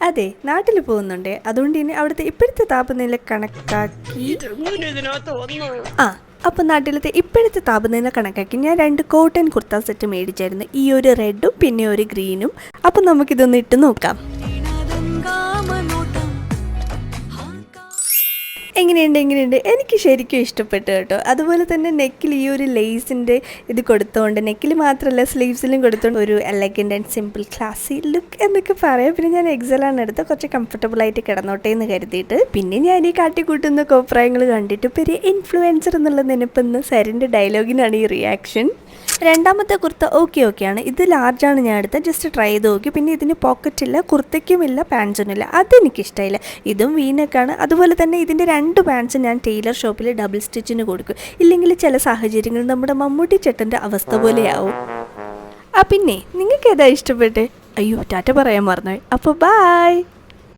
അതെ, നാട്ടിൽ പോകുന്നുണ്ട്. അതുകൊണ്ട് ഇനി അവിടുത്തെ ഇപ്പോഴത്തെ താപനില കണക്കാക്കി ആ അപ്പോൾ നാട്ടിലത്തെ ഇപ്പോഴത്തെ താപനില കണക്കാക്കി ഞാൻ 2 കോട്ടൺ കുർത്ത സെറ്റ് മേടിച്ചായിരുന്നു. ഈ ഒരു റെഡും പിന്നെ ഒരു ഗ്രീനും. അപ്പോൾ നമുക്കിതൊന്ന് ഇട്ട് നോക്കാം. എങ്ങനെയുണ്ട്? എനിക്ക് ശരിക്കും ഇഷ്ടപ്പെട്ടു കേട്ടോ. അതുപോലെ തന്നെ നെക്കിൽ ഈ ഒരു ലേസിൻ്റെ ഇത് കൊടുത്തുകൊണ്ട്, നെക്കിൽ മാത്രമല്ല സ്ലീവ്സിലും കൊടുത്തുകൊണ്ട് ഒരു എലഗൻ്റ് ആൻഡ് സിമ്പിൾ ക്ലാസി ലുക്ക് എന്നൊക്കെ പറയാം. പിന്നെ ഞാൻ എക്സലാണ് എടുത്ത് കുറച്ച് കംഫർട്ടബിളായിട്ട് കിടന്നോട്ടെ എന്ന് കരുതിയിട്ട്. പിന്നെ ഞാൻ ഈ കാട്ടിക്കൂട്ടുന്ന കോപ്രായങ്ങൾ കണ്ടിട്ട് പെരിയ ഇൻഫ്ലുവൻസർ എന്നുള്ള നിനപ്പെന്ന് സരിൻ്റെ ഡയലോഗിനാണ് ഈ റിയാക്ഷൻ. രണ്ടാമത്തെ കുർത്ത ഓക്കെയാണ്. ഇത് ലാർജാണ് ഞാൻ എടുത്തത്. ജസ്റ്റ് ട്രൈ ചെയ്ത് നോക്കി. പിന്നെ ഇതിന് പോക്കറ്റില്ല, കുർത്തയ്ക്കുമില്ല, പാൻസിനുമില്ല. അതെനിക്കിഷ്ടമായില്ല. ഇതും വീനക്കാണ്. അതുപോലെ തന്നെ ഇതിൻ്റെ 2 പാൻസ് ഞാൻ ടൈലർ ഷോപ്പിൽ ഡബിൾ സ്റ്റിച്ചിന് കൊടുക്കും. ഇല്ലെങ്കിൽ ചില സാഹചര്യങ്ങളിൽ നമ്മുടെ മമ്മൂട്ടി ചേട്ടൻ്റെ അവസ്ഥ പോലെയാവും. പിന്നെ നിങ്ങൾക്ക് ഏതാ ഇഷ്ടപ്പെട്ടെ? അയ്യോ, ടാറ്റ പറയാൻ മറന്നുപോയി. അപ്പോൾ ബൈ.